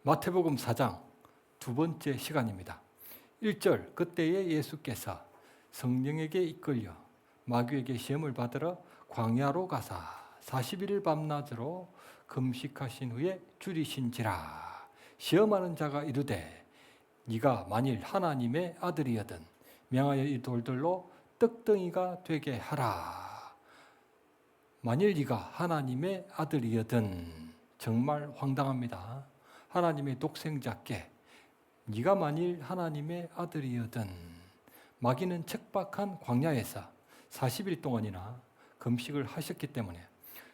마태복음 4장 두 번째 시간입니다. 1절, 그때에 예수께서 성령에게 이끌려 마귀에게 시험을 받으러 광야로 가사 40일 밤낮으로 금식하신 후에 줄이신지라. 시험하는 자가 이르되 네가 만일 하나님의 아들이여든 명하여 이 돌들로 떡덩이가 되게 하라. 만일 네가 하나님의 아들이여든, 정말 황당합니다. 하나님의 독생자께 네가 만일 하나님의 아들이여든. 마귀는 척박한 광야에서 40일 동안이나 금식을 하셨기 때문에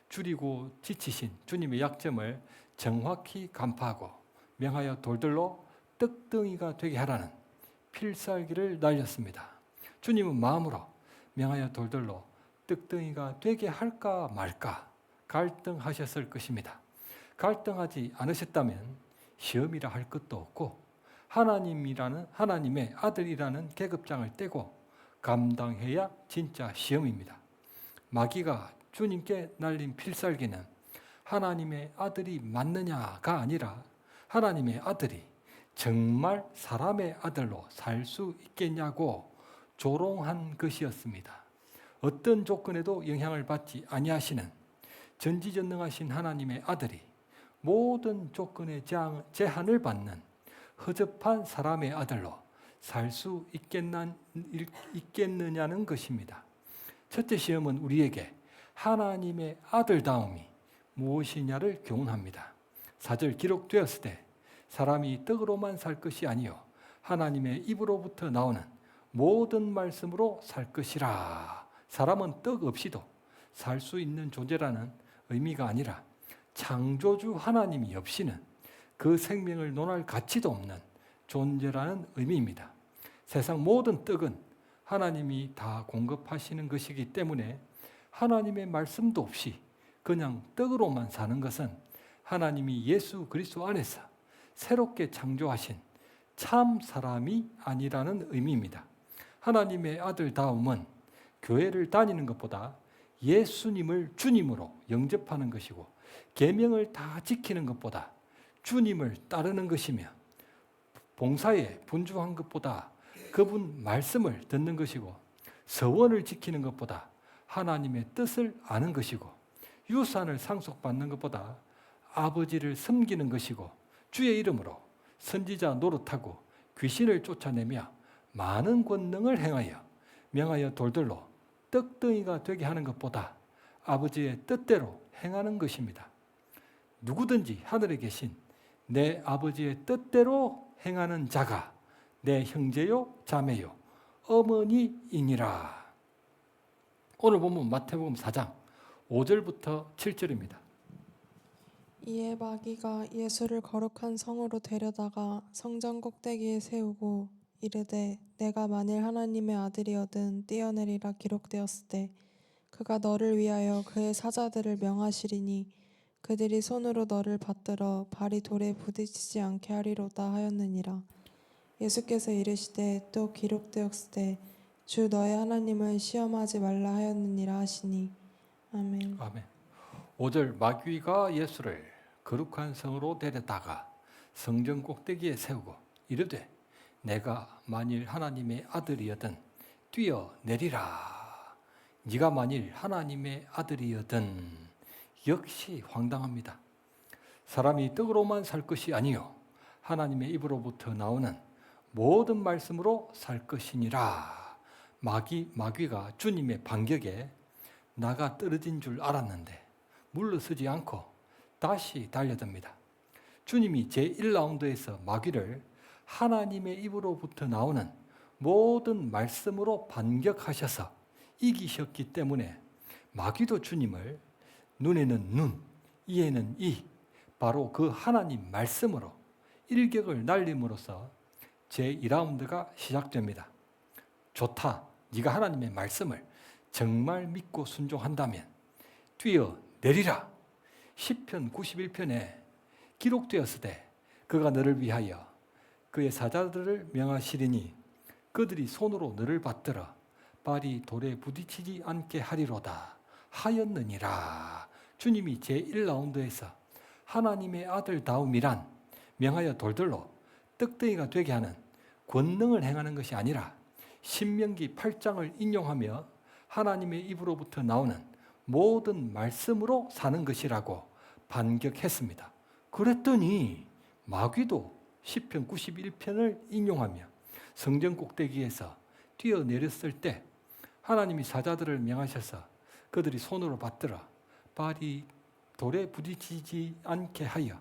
줄이고 지치신 주님의 약점을 정확히 간파하고 명하여 돌들로 떡덩이가 되게 하라는 필살기를 날렸습니다. 주님은 마음으로 명하여 돌들로 떡덩이가 되게 할까 말까 갈등하셨을 것입니다. 갈등하지 않으셨다면 시험이라 할 것도 없고 하나님의 아들이라는 계급장을 떼고 감당해야 진짜 시험입니다. 마귀가 주님께 날린 필살기는 하나님의 아들이 맞느냐가 아니라 하나님의 아들이 정말 사람의 아들로 살 수 있겠냐고 조롱한 것이었습니다. 어떤 조건에도 영향을 받지 아니하시는 전지전능하신 하나님의 아들이 모든 조건의 제한을 받는 허접한 사람의 아들로 살 수 있겠느냐는 것입니다. 첫째 시험은 우리에게 하나님의 아들다움이 무엇이냐를 교훈합니다. 4절, 기록되었을 때 사람이 떡으로만 살 것이 아니요 하나님의 입으로부터 나오는 모든 말씀으로 살 것이라. 사람은 떡 없이도 살 수 있는 존재라는 의미가 아니라 창조주 하나님이 없이는 그 생명을 논할 가치도 없는 존재라는 의미입니다. 세상 모든 떡은 하나님이 다 공급하시는 것이기 때문에 하나님의 말씀도 없이 그냥 떡으로만 사는 것은 하나님이 예수 그리스도 안에서 새롭게 창조하신 참 사람이 아니라는 의미입니다. 하나님의 아들다움은 교회를 다니는 것보다 예수님을 주님으로 영접하는 것이고 계명을 다 지키는 것보다 주님을 따르는 것이며 봉사에 분주한 것보다 그분 말씀을 듣는 것이고 서원을 지키는 것보다 하나님의 뜻을 아는 것이고 유산을 상속받는 것보다 아버지를 섬기는 것이고 주의 이름으로 선지자 노릇하고 귀신을 쫓아내며 많은 권능을 행하여 명하여 돌들로 떡덩이가 되게 하는 것보다 아버지의 뜻대로 행하는 것입니다. 누구든지 하늘에 계신 내 아버지의 뜻대로 행하는 자가 내 형제요 자매요 어머니이니라. 오늘 본문 마태복음 4장 5절부터 7절입니다. 이에 마귀가 예수를 거룩한 성으로 데려다가 성전 꼭대기에 세우고 이르되 내가 만일 하나님의 아들이거든 뛰어내리라. 기록되었을 때 그가 너를 위하여 그의 사자들을 명하시리니 그들이 손으로 너를 받들어 발이 돌에 부딪히지 않게 하리로다 하였느니라. 예수께서 이르시되 또 기록되었을 때 주 너의 하나님을 시험하지 말라 하였느니라 하시니. 아멘. 아멘. 5절, 마귀가 예수를 거룩한 성으로 데려다가 성전 꼭대기에 세우고 이르되 내가 만일 하나님의 아들이거든 뛰어내리라. 네가 만일 하나님의 아들이거든. 역시 황당합니다. 사람이 떡으로만 살 것이 아니요 하나님의 입으로부터 나오는 모든 말씀으로 살 것이니라. 마귀가 주님의 반격에 나가 떨어진 줄 알았는데 물러서지 않고 다시 달려듭니다. 주님이 제1라운드에서 마귀를 하나님의 입으로부터 나오는 모든 말씀으로 반격하셔서 이기셨기 때문에 마귀도 주님을 눈에는 눈, 이에는 이, 바로 그 하나님 말씀으로 일격을 날림으로써 제2라운드가 시작됩니다. 좋다, 네가 하나님의 말씀을 정말 믿고 순종한다면 뛰어내리라. 시편 91편에 기록되었을 때 그가 너를 위하여 그의 사자들을 명하시리니 그들이 손으로 너를 받들어 발이 돌에 부딪히지 않게 하리로다 하였느니라. 주님이 제1라운드에서 하나님의 아들다움이란 명하여 돌들로 떡덩이가 되게 하는 권능을 행하는 것이 아니라 신명기 8장을 인용하며 하나님의 입으로부터 나오는 모든 말씀으로 사는 것이라고 반격했습니다. 그랬더니 마귀도 시편 91편을 인용하며 성전 꼭대기에서 뛰어내렸을 때 하나님이 사자들을 명하셔서 그들이 손으로 받들어 발이 돌에 부딪히지 않게 하여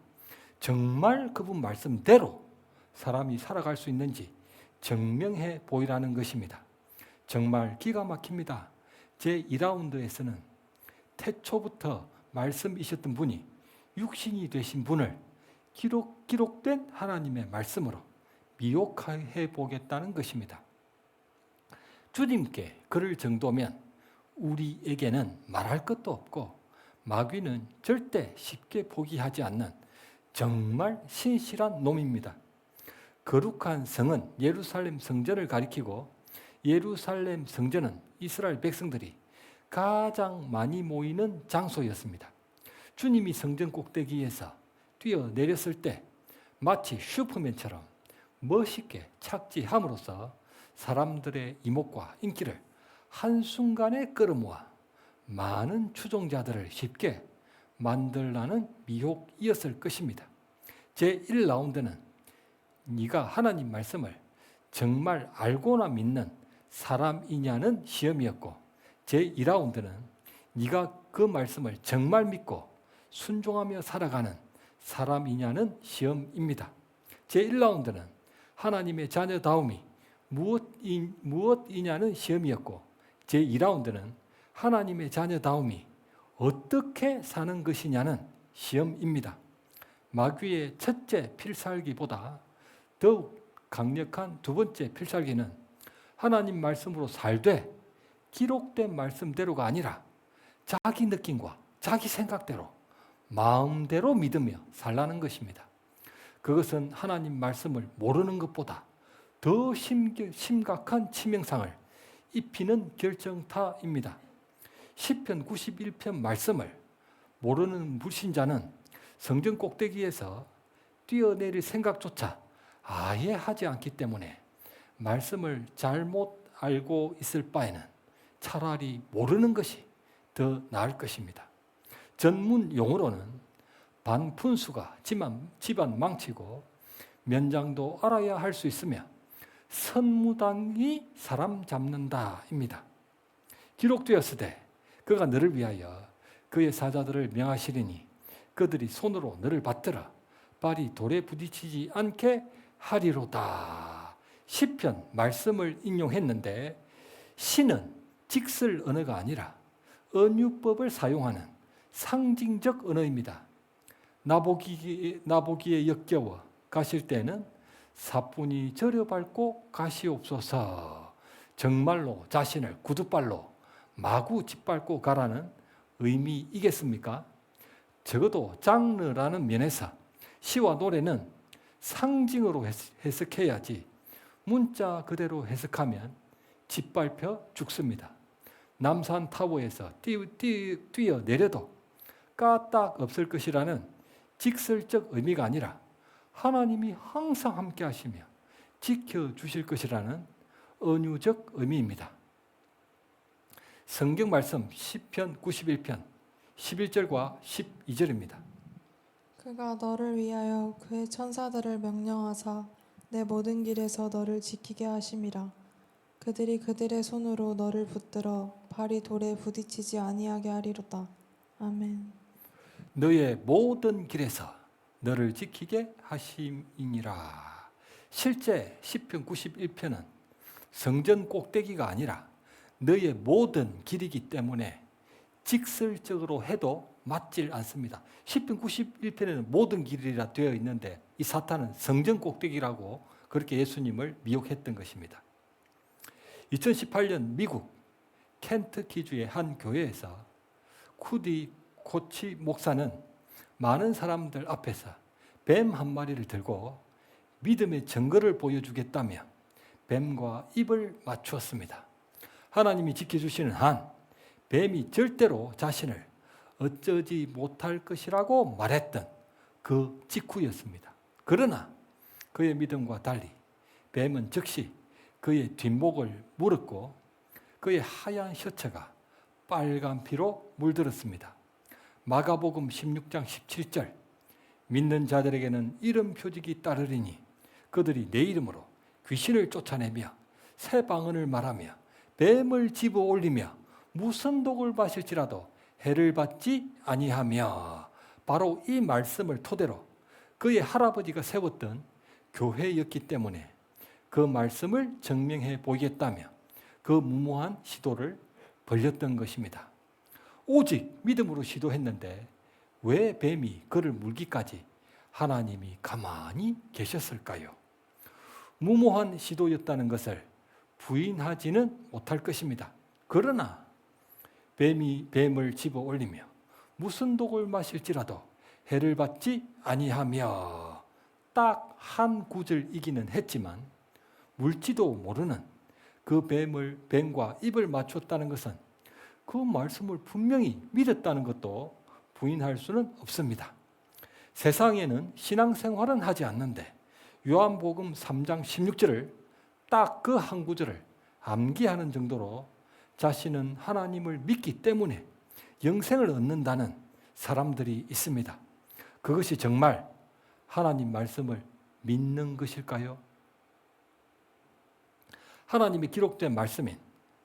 정말 그분 말씀대로 사람이 살아갈 수 있는지 증명해 보이라는 것입니다. 정말 기가 막힙니다. 제2라운드에서는 태초부터 말씀이셨던 분이 육신이 되신 분을 기록된 하나님의 말씀으로 미혹해 보겠다는 것입니다. 주님께 그럴 정도면 우리에게는 말할 것도 없고 마귀는 절대 쉽게 포기하지 않는 정말 신실한 놈입니다. 거룩한 성은 예루살렘 성전을 가리키고 예루살렘 성전은 이스라엘 백성들이 가장 많이 모이는 장소였습니다. 주님이 성전 꼭대기에서 뛰어내렸을 때 마치 슈퍼맨처럼 멋있게 착지함으로써 사람들의 이목과 인기를 한순간에 끌어모아 많은 추종자들을 쉽게 만들라는 미혹이었을 것입니다. 제1라운드는 네가 하나님 말씀을 정말 알고나 믿는 사람이냐는 시험이었고 제2라운드는 네가 그 말씀을 정말 믿고 순종하며 살아가는 사람이냐는 시험입니다. 제1라운드는 하나님의 자녀다움이 무엇이냐는 시험이었고 제2라운드는 하나님의 자녀다움이 어떻게 사는 것이냐는 시험입니다. 마귀의 첫째 필살기보다 더욱 강력한 두 번째 필살기는 하나님 말씀으로 살되 기록된 말씀대로가 아니라 자기 느낌과 자기 생각대로 마음대로 믿으며 살라는 것입니다. 그것은 하나님 말씀을 모르는 것보다 더 심각한 치명상을 입히는 결정타입니다. 시편 91편 말씀을 모르는 불신자는 성전 꼭대기에서 뛰어내릴 생각조차 아예 하지 않기 때문에 말씀을 잘못 알고 있을 바에는 차라리 모르는 것이 더 나을 것입니다. 전문 용어로는 반푼수가 집안 망치고 면장도 알아야 할 수 있으며 선무당이 사람 잡는다입니다. 기록되었으되 그가 너를 위하여 그의 사자들을 명하시리니 그들이 손으로 너를 받들어 발이 돌에 부딪히지 않게 하리로다. 시편 말씀을 인용했는데 시는 직설 언어가 아니라 언유법을 사용하는 상징적 언어입니다. 나보기에 역겨워 가실 때는 사뿐히 절여밟고 가시옵소서. 정말로 자신을 구두발로 마구 짓밟고 가라는 의미이겠습니까? 적어도 장르라는 면에서 시와 노래는 상징으로 해석해야지 문자 그대로 해석하면 짓밟혀 죽습니다. 남산타워에서 뛰어내려도 까딱 없을 것이라는 직설적 의미가 아니라 하나님이 항상 함께 하시며 지켜주실 것이라는 은유적 의미입니다. 성경 말씀 시편 91편 11절과 12절입니다. 그가 너를 위하여 그의 천사들을 명령하사 내 모든 길에서 너를 지키게 하심이라. 그들이 그들의 손으로 너를 붙들어 발이 돌에 부딪히지 아니하게 하리로다. 아멘. 너의 모든 길에서 너를 지키게 하심이니라. 실제 시편 91편은 성전 꼭대기가 아니라 너의 모든 길이기 때문에 직설적으로 해도 맞질 않습니다. 시편 91편에는 모든 길이라 되어 있는데 이 사탄은 성전 꼭대기라고 그렇게 예수님을 미혹했던 것입니다. 2018년 미국 켄터키주의 한 교회에서 쿠디 코치 목사는 많은 사람들 앞에서 뱀 한 마리를 들고 믿음의 증거를 보여주겠다며 뱀과 입을 맞추었습니다. 하나님이 지켜주시는 한 뱀이 절대로 자신을 어쩌지 못할 것이라고 말했던 그 직후였습니다. 그러나 그의 믿음과 달리 뱀은 즉시 그의 뒷목을 물었고 그의 하얀 셔츠가 빨간 피로 물들었습니다. 마가복음 16장 17절 믿는 자들에게는 이런 표적이 따르리니 그들이 내 이름으로 귀신을 쫓아내며 새 방언을 말하며 뱀을 집어 올리며 무슨 독을 마실지라도 해를 받지 아니하며 바로 이 말씀을 토대로 그의 할아버지가 세웠던 교회였기 때문에 그 말씀을 증명해 보이겠다며 그 무모한 시도를 벌였던 것입니다. 오직 믿음으로 시도했는데 왜 뱀이 그를 물기까지 하나님이 가만히 계셨을까요? 무모한 시도였다는 것을 부인하지는 못할 것입니다. 그러나 뱀이 뱀을 집어 올리며 무슨 독을 마실지라도 해를 받지 아니하며 딱 한 구절이기는 했지만 물지도 모르는 그 뱀과 입을 맞췄다는 것은 그 말씀을 분명히 믿었다는 것도 부인할 수는 없습니다. 세상에는 신앙생활은 하지 않는데 요한복음 3장 16절을 딱 그 한 구절을 암기하는 정도로 자신은 하나님을 믿기 때문에 영생을 얻는다는 사람들이 있습니다. 그것이 정말 하나님 말씀을 믿는 것일까요? 하나님이 기록된 말씀인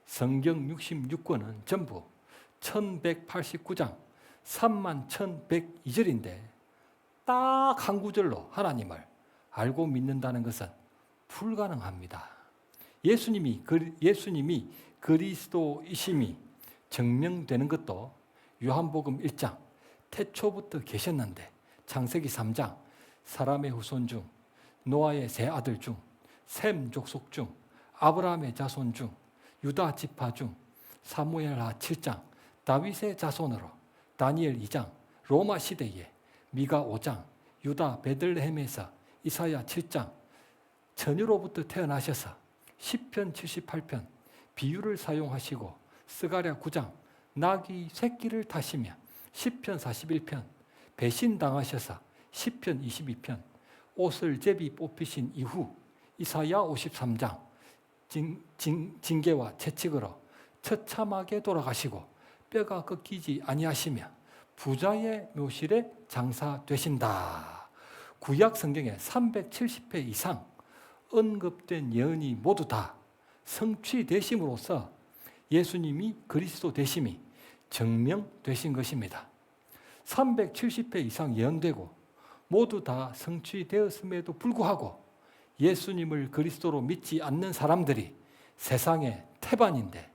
성경 66권은 전부 1189장 31,102절인데 딱 한 구절로 하나님을 알고 믿는다는 것은 불가능합니다. 예수님이 그리스도이심이 증명되는 것도 요한복음 1장 태초부터 계셨는데 창세기 3장 사람의 후손 중 노아의 세 아들 중 셈 족속 중 아브라함의 자손 중 유다 지파 중 사무엘하 7장 다윗의 자손으로 다니엘 2장 로마 시대에 미가 5장 유다 베들레헴에서 이사야 7장 처녀로부터 태어나셔서 시편 78편 비유를 사용하시고 스가랴 9장 나귀 새끼를 타시며 시편 41편 배신당하셔서 시편 22편 옷을 제비 뽑히신 이후 이사야 53장 징계와 채찍으로 처참하게 돌아가시고 뼈가 꺾이지 아니하시며 부자의 묘실에 장사되신다. 구약 성경에 370회 이상 언급된 예언이 모두 다 성취되심으로써 예수님이 그리스도 되심이 증명되신 것입니다. 370회 이상 예언되고 모두 다 성취되었음에도 불구하고 예수님을 그리스도로 믿지 않는 사람들이 세상의 태반인데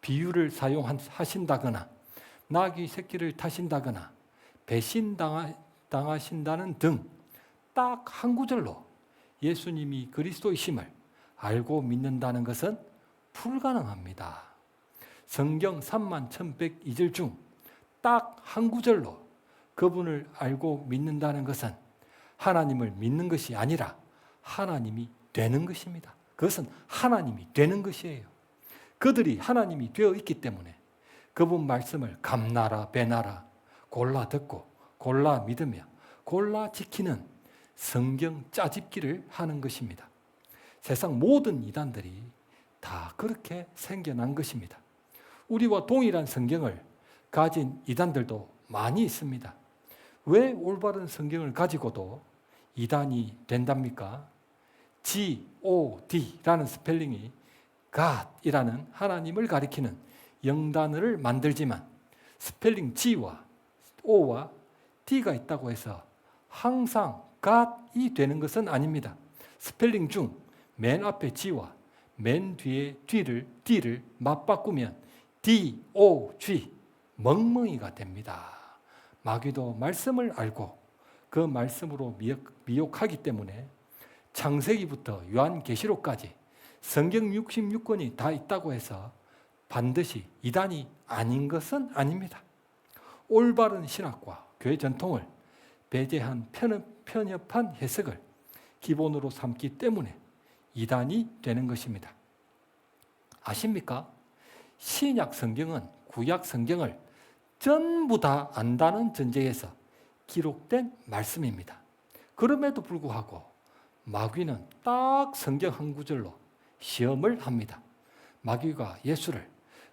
비유를 사용하신다거나 나귀 새끼를 타신다거나 배신당하신다는 등 딱 한 구절로 예수님이 그리스도이심을 알고 믿는다는 것은 불가능합니다. 성경 31,102절 중 딱 한 구절로 그분을 알고 믿는다는 것은 하나님을 믿는 것이 아니라 하나님이 되는 것입니다. 그것은 하나님이 되는 것이에요. 그들이 하나님이 되어 있기 때문에 그분 말씀을 감나라 배나라 골라 듣고 골라 믿으며 골라 지키는 성경 짜집기를 하는 것입니다. 세상 모든 이단들이 다 그렇게 생겨난 것입니다. 우리와 동일한 성경을 가진 이단들도 많이 있습니다. 왜 올바른 성경을 가지고도 이단이 된답니까? God라는 스펠링이 God이라는 하나님을 가리키는 영단어를 만들지만 스펠링 G와 O와 D가 있다고 해서 항상 God이 되는 것은 아닙니다. 스펠링 중 맨 앞에 G와 맨 뒤에 D를 맞바꾸면 D-O-G 멍멍이가 됩니다. 마귀도 말씀을 알고 그 말씀으로 미혹하기 때문에 창세기부터 요한계시록까지 성경 66권이 다 있다고 해서 반드시 이단이 아닌 것은 아닙니다. 올바른 신학과 교회 전통을 배제한 편협한 해석을 기본으로 삼기 때문에 이단이 되는 것입니다. 아십니까? 신약 성경은 구약 성경을 전부 다 안다는 전제에서 기록된 말씀입니다. 그럼에도 불구하고 마귀는 딱 성경 한 구절로 시험을 합니다. 마귀가 예수를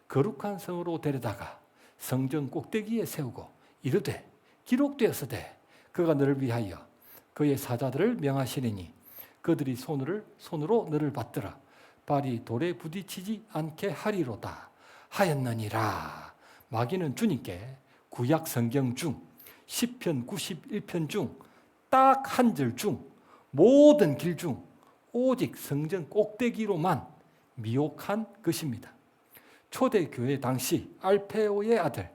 거룩한 성으로 데려다가 성전 꼭대기에 세우고 이르되 기록되었으되 그가 너를 위하여 그의 사자들을 명하시리니 그들이 손으로 너를 받들어 발이 돌에 부딪히지 않게 하리로다 하였느니라. 마귀는 주님께 구약 성경 중 시편 91편 중 딱 한 절 중 모든 길 중 오직 성전 꼭대기로만 미혹한 것입니다. 초대교회 당시 알페오의 아들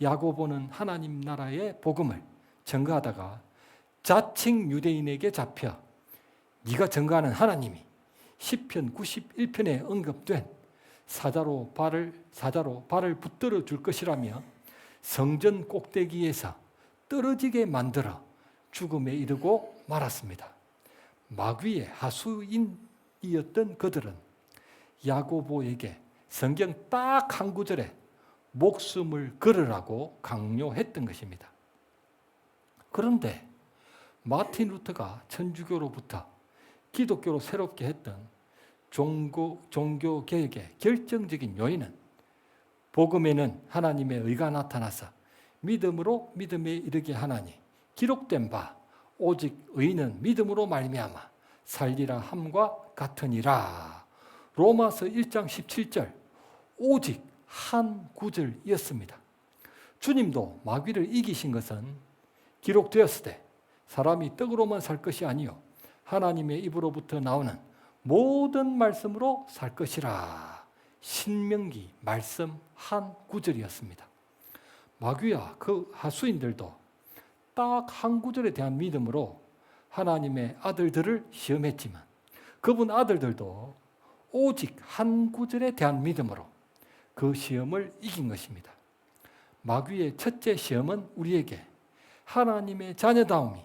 야고보는 하나님 나라의 복음을 전가하다가 자칭 유대인에게 잡혀 네가 전가하는 하나님이 시편 91편에 언급된 사자로 발을 붙들어 줄 것이라며 성전 꼭대기에서 떨어지게 만들어 죽음에 이르고 말았습니다. 마귀의 하수인이었던 그들은 야고보에게 성경 딱 한 구절에 목숨을 걸으라고 강요했던 것입니다. 그런데 마틴 루터가 천주교로부터 기독교로 새롭게 했던 종교 개혁의 결정적인 요인은 복음에는 하나님의 의가 나타나서 믿음으로 믿음에 이르게 하나니 기록된 바 오직 의인은 믿음으로 말미암아 살리라 함과 같으니라. 로마서 1장 17절 오직 한 구절이었습니다. 주님도 마귀를 이기신 것은 기록되었을 때 사람이 떡으로만 살 것이 아니요 하나님의 입으로부터 나오는 모든 말씀으로 살 것이라. 신명기 말씀 한 구절이었습니다. 마귀와 그 하수인들도 딱 한 구절에 대한 믿음으로 하나님의 아들들을 시험했지만 그분 아들들도 오직 한 구절에 대한 믿음으로 그 시험을 이긴 것입니다. 마귀의 첫째 시험은 우리에게 하나님의 자녀다움이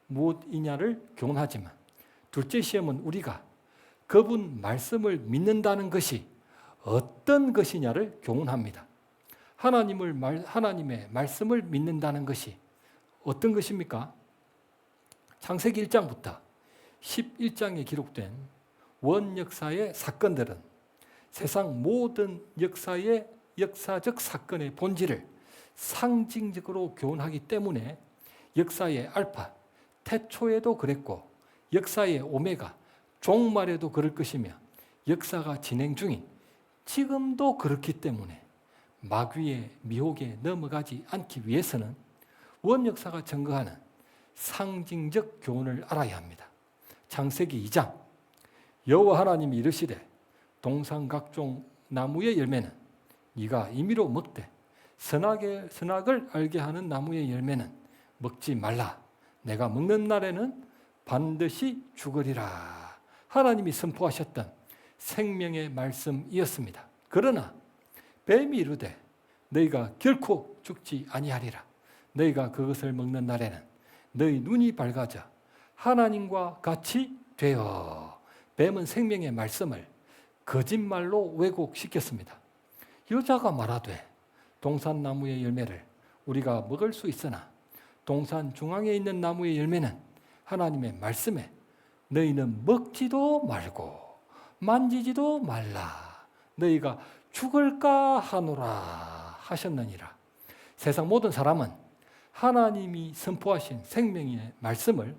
무엇이냐를 교훈하지만 둘째 시험은 우리가 그분 말씀을 믿는다는 것이 어떤 것이냐를 교훈합니다. 하나님의 말씀을 믿는다는 것이 어떤 것입니까? 창세기 1장부터 11장에 기록된 원역사의 사건들은 세상 모든 역사의 역사적 사건의 본질을 상징적으로 교훈하기 때문에 역사의 알파, 태초에도 그랬고 역사의 오메가, 종말에도 그럴 것이며 역사가 진행 중인 지금도 그렇기 때문에 마귀의 미혹에 넘어가지 않기 위해서는 원역사가 증거하는 상징적 교훈을 알아야 합니다. 창세기 2장 여호와 하나님이 이르시되 동산 각종 나무의 열매는 네가 임의로 먹되 선악을 알게 하는 나무의 열매는 먹지 말라. 내가 먹는 날에는 반드시 죽으리라. 하나님이 선포하셨던 생명의 말씀이었습니다. 그러나 뱀이 이르되 너희가 결코 죽지 아니하리라. 너희가 그것을 먹는 날에는 너희 눈이 밝아져 하나님과 같이 되어. 뱀은 생명의 말씀을 거짓말로 왜곡시켰습니다. 여자가 말하되 동산나무의 열매를 우리가 먹을 수 있으나 동산 중앙에 있는 나무의 열매는 하나님의 말씀에 너희는 먹지도 말고 만지지도 말라. 너희가 죽을까 하노라 하셨느니라. 세상 모든 사람은 하나님이 선포하신 생명의 말씀을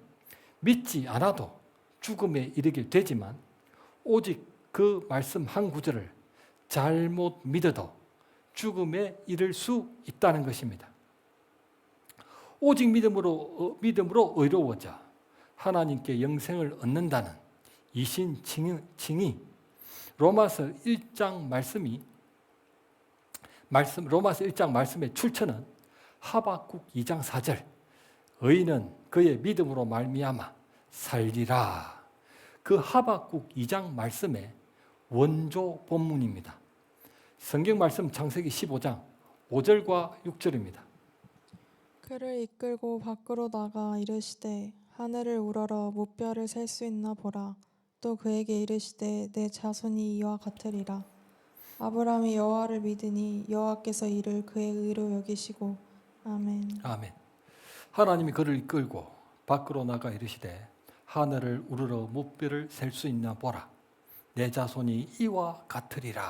믿지 않아도 죽음에 이르게 되지만 오직 그 말씀 한 구절을 잘못 믿어도 죽음에 이를 수 있다는 것입니다. 오직 믿음으로 의로워져 하나님께 영생을 얻는다는 이신칭의 로마서 1장 말씀의 출처는 하박국 2장 4절 의인은 그의 믿음으로 말미암아 살리라. 그 하박국 2장 말씀의 원조 본문입니다. 성경 말씀 창세기 15장 5절과 6절입니다. 그를 이끌고 밖으로 나가 이르시되 하늘을 우러러 무뼈를 셀 수 있나 보라. 또 그에게 이르시되 내 자손이 이와 같으리라. 아브라함이 여호와를 믿으니 여호와께서 이를 그의 의로 여기시고. 아멘. 아멘. 하나님이 그를 이끌고 밖으로 나가 이르시되 하늘을 우러러 무뼈를 셀 수 있나 보라. 내 자손이 이와 같으리라.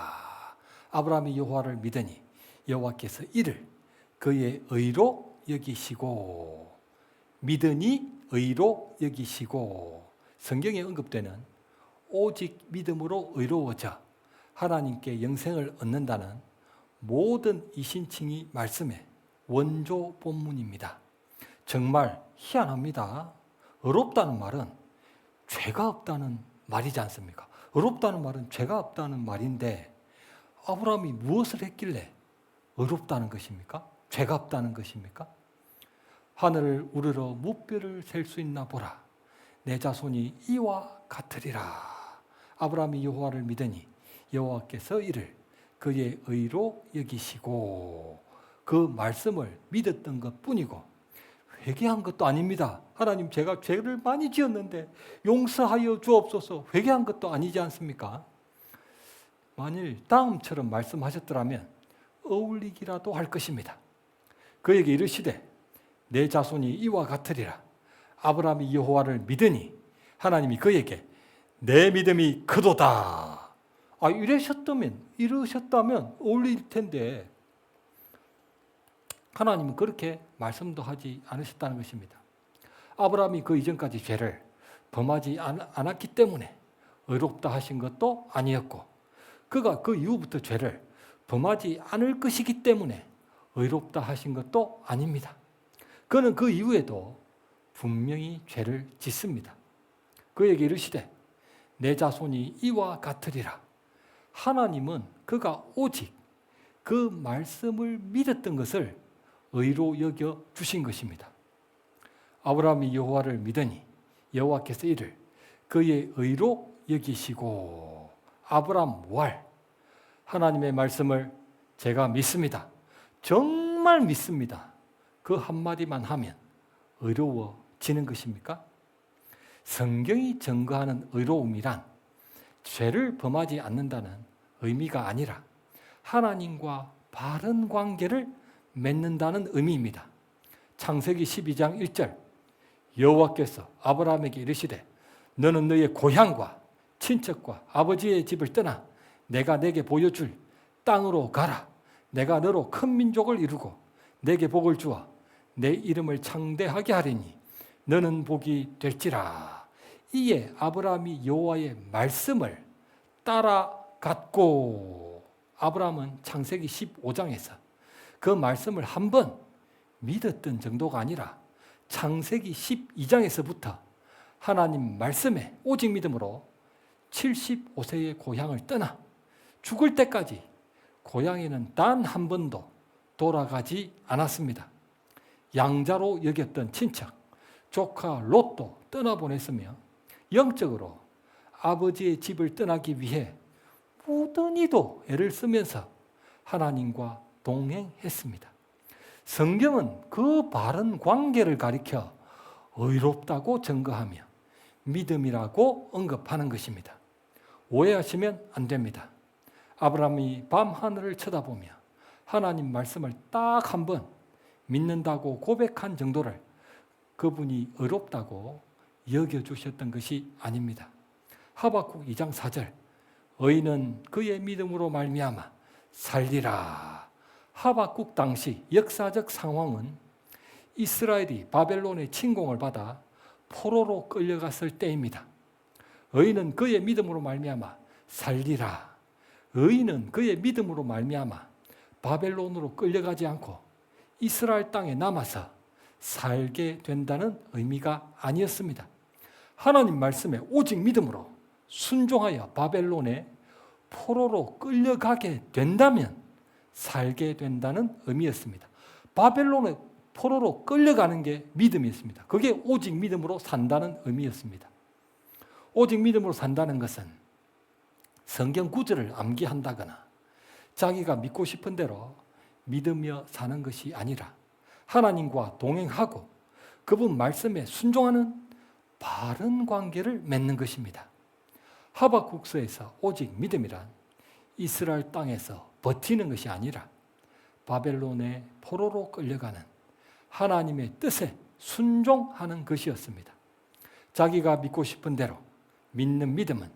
아브라함이 여호와를 믿으니 여호와께서 이를 그의 의로 여기시고, 믿으니 의로 여기시고, 성경에 언급되는 오직 믿음으로 의로워져 하나님께 영생을 얻는다는 모든 이신칭의 말씀의 원조 본문입니다. 정말 희한합니다. 의롭다는 말은 죄가 없다는 말이지 않습니까? 의롭다는 말은 죄가 없다는 말인데 아브라함이 무엇을 했길래 의롭다는 것입니까? 죄가 없다는 것입니까? 하늘을 우러러 무뼈를 셀 수 있나 보라. 내 자손이 이와 같으리라. 아브라함이 여호와를 믿으니 여호와께서 이를 그의 의로 여기시고, 그 말씀을 믿었던 것뿐이고 회개한 것도 아닙니다. 하나님, 제가 죄를 많이 지었는데 용서하여 주옵소서, 회개한 것도 아니지 않습니까? 만일 다음처럼 말씀하셨더라면 어울리기라도 할 것입니다. 그에게 이르시되 내 자손이 이와 같으리라. 아브라함이 여호와를 믿으니 하나님이 그에게 내 믿음이 크도다. 이러셨다면 어울릴 텐데 하나님은 그렇게 말씀도 하지 않으셨다는 것입니다. 아브라함이 그 이전까지 죄를 범하지 않았기 때문에 의롭다 하신 것도 아니었고, 그가 그 이후부터 죄를 범하지 않을 것이기 때문에 의롭다 하신 것도 아닙니다. 그는 그 이후에도 분명히 죄를 짓습니다. 그에게 이르시되 내 자손이 이와 같으리라. 하나님은 그가 오직 그 말씀을 믿었던 것을 의로 여겨 주신 것입니다. 아브라함이 여호와를 믿으니 여호와께서 이를 그의 의로 여기시고, 아브라함 왈, 하나님의 말씀을 제가 믿습니다. 정말 믿습니다. 그 한마디만 하면 의로워지는 것입니까? 성경이 증거하는 의로움이란 죄를 범하지 않는다는 의미가 아니라 하나님과 바른 관계를 맺는다는 의미입니다. 창세기 12장 1절, 여호와께서 아브라함에게 이르시되 너는 너의 고향과 친척과 아버지의 집을 떠나 내가 내게 보여줄 땅으로 가라. 내가 너로 큰 민족을 이루고 내게 복을 주어 내 이름을 창대하게 하리니 너는 복이 될지라. 이에 아브라함이 여호와의 말씀을 따라갔고, 아브라함은 창세기 15장에서 그 말씀을 한 번 믿었던 정도가 아니라 창세기 12장에서부터 하나님 말씀에 오직 믿음으로 75세의 고향을 떠나 죽을 때까지 고향에는 단 한 번도 돌아가지 않았습니다. 양자로 여겼던 친척, 조카 롯도 떠나보냈으며 영적으로 아버지의 집을 떠나기 위해 무던히도 애를 쓰면서 하나님과 동행했습니다. 성경은 그 바른 관계를 가리켜 의롭다고 증거하며 믿음이라고 언급하는 것입니다. 오해하시면 안 됩니다. 아브라함이 밤하늘을 쳐다보며 하나님 말씀을 딱 한 번 믿는다고 고백한 정도를 그분이 의롭다고 여겨주셨던 것이 아닙니다. 하박국 2장 4절, 의인은 그의 믿음으로 말미암아 살리라. 하박국 당시 역사적 상황은 이스라엘이 바벨론의 침공을 받아 포로로 끌려갔을 때입니다. 의인은 그의 믿음으로 말미암아 살리라. 의인은 그의 믿음으로 말미암아 바벨론으로 끌려가지 않고 이스라엘 땅에 남아서 살게 된다는 의미가 아니었습니다. 하나님 말씀에 오직 믿음으로 순종하여 바벨론에 포로로 끌려가게 된다면 살게 된다는 의미였습니다. 바벨론에 포로로 끌려가는 게 믿음이었습니다. 그게 오직 믿음으로 산다는 의미였습니다. 오직 믿음으로 산다는 것은 성경 구절을 암기한다거나 자기가 믿고 싶은 대로 믿으며 사는 것이 아니라 하나님과 동행하고 그분 말씀에 순종하는 바른 관계를 맺는 것입니다. 하박국서에서 오직 믿음이란 이스라엘 땅에서 버티는 것이 아니라 바벨론의 포로로 끌려가는 하나님의 뜻에 순종하는 것이었습니다. 자기가 믿고 싶은 대로 믿는 믿음은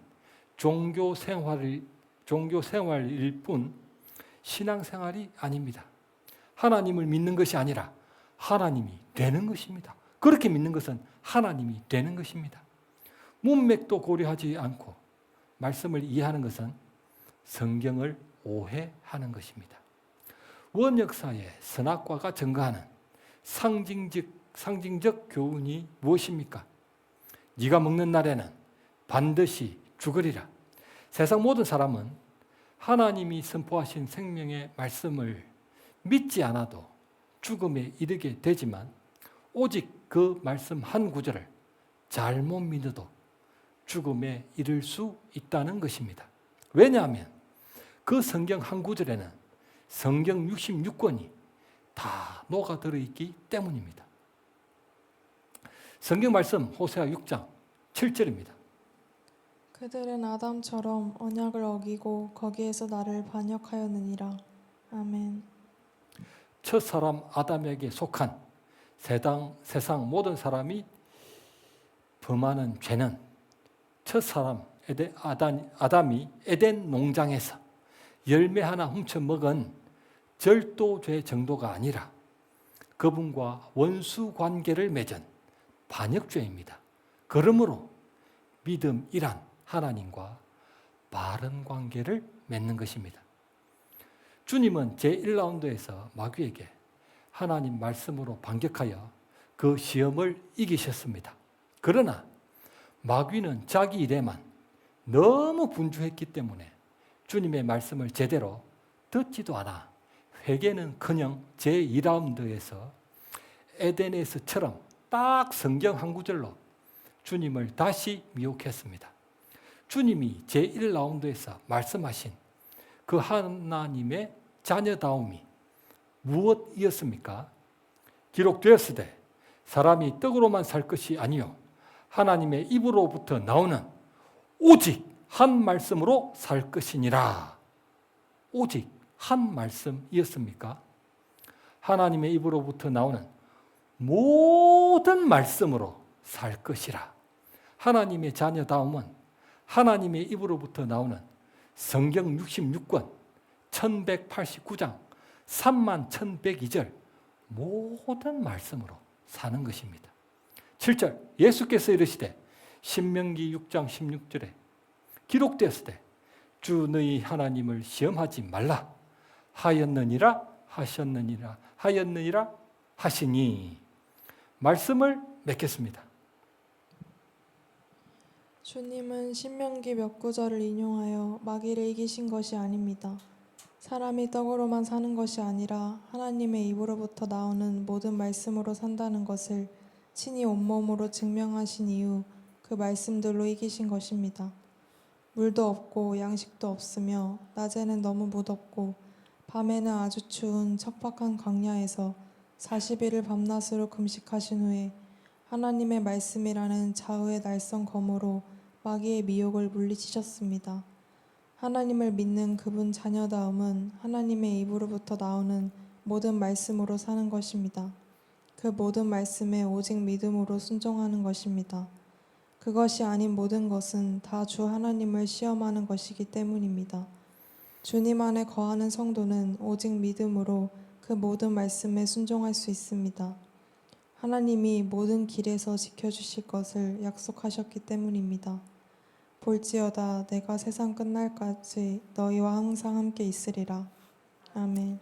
종교 생활일 뿐 신앙생활이 아닙니다. 하나님을 믿는 것이 아니라 하나님이 되는 것입니다. 그렇게 믿는 것은 하나님이 되는 것입니다. 문맥도 고려하지 않고 말씀을 이해하는 것은 성경을 오해하는 것입니다. 원역사의 선악과가 증거하는 상징적 교훈이 무엇입니까? 네가 먹는 날에는 반드시 죽으리라. 세상 모든 사람은 하나님이 선포하신 생명의 말씀을 믿지 않아도 죽음에 이르게 되지만 오직 그 말씀 한 구절을 잘못 믿어도 죽음에 이를 수 있다는 것입니다. 왜냐하면 그 성경 한 구절에는 성경 66권이 다 녹아들어 있기 때문입니다. 성경 말씀 호세아 6장 7절입니다. 그들은 아담처럼 언약을 어기고 거기에서 나를 반역하였느니라. 아멘. 첫 사람 아담에게 속한 세상 모든 사람이 범하는 죄는 첫 사람 아담이 에덴 농장에서 열매 하나 훔쳐 먹은 절도죄 정도가 아니라 그분과 원수 관계를 맺은 반역죄입니다. 그러므로 믿음이란 하나님과 바른 관계를 맺는 것입니다. 주님은 제1라운드에서 마귀에게 하나님 말씀으로 반격하여 그 시험을 이기셨습니다. 그러나 마귀는 자기 일에만 너무 분주했기 때문에 주님의 말씀을 제대로 듣지도 않아 회개는커녕 제2라운드에서 에덴에서처럼 딱 성경 한 구절로 주님을 다시 미혹했습니다. 주님이 제1라운드에서 말씀하신 그 하나님의 자녀다움이 무엇이었습니까? 기록되었으되 사람이 떡으로만 살 것이 아니요 하나님의 입으로부터 나오는 오직 한 말씀으로 살 것이니라. 오직 한 말씀이었습니까? 하나님의 입으로부터 나오는 모든 말씀으로 살 것이라. 하나님의 자녀다움은 하나님의 입으로부터 나오는 성경 66권, 1189장, 31,102절 모든 말씀으로 사는 것입니다. 7절 예수께서 이르시되 신명기 6장 16절에 기록되었으되 주 너희 하나님을 시험하지 말라 하였느니라 하시니 말씀을 맺겠습니다. 주님은 신명기 몇 구절을 인용하여 마귀를 이기신 것이 아닙니다. 사람이 떡으로만 사는 것이 아니라 하나님의 입으로부터 나오는 모든 말씀으로 산다는 것을 친히 온몸으로 증명하신 이후 그 말씀들로 이기신 것입니다. 물도 없고 양식도 없으며 낮에는 너무 무덥고 밤에는 아주 추운 척박한 광야에서 40일을 밤낮으로 금식하신 후에 하나님의 말씀이라는 좌우의 날선 검으로 마귀의 미혹을 물리치셨습니다. 하나님을 믿는 그분 자녀다움은 하나님의 입으로부터 나오는 모든 말씀으로 사는 것입니다. 그 모든 말씀에 오직 믿음으로 순종하는 것입니다. 그것이 아닌 모든 것은 다 주 하나님을 시험하는 것이기 때문입니다. 주님 안에 거하는 성도는 오직 믿음으로 그 모든 말씀에 순종할 수 있습니다. 하나님이 모든 길에서 지켜주실 것을 약속하셨기 때문입니다. 볼지어다 내가 세상 끝날까지 너희와 항상 함께 있으리라. 아멘.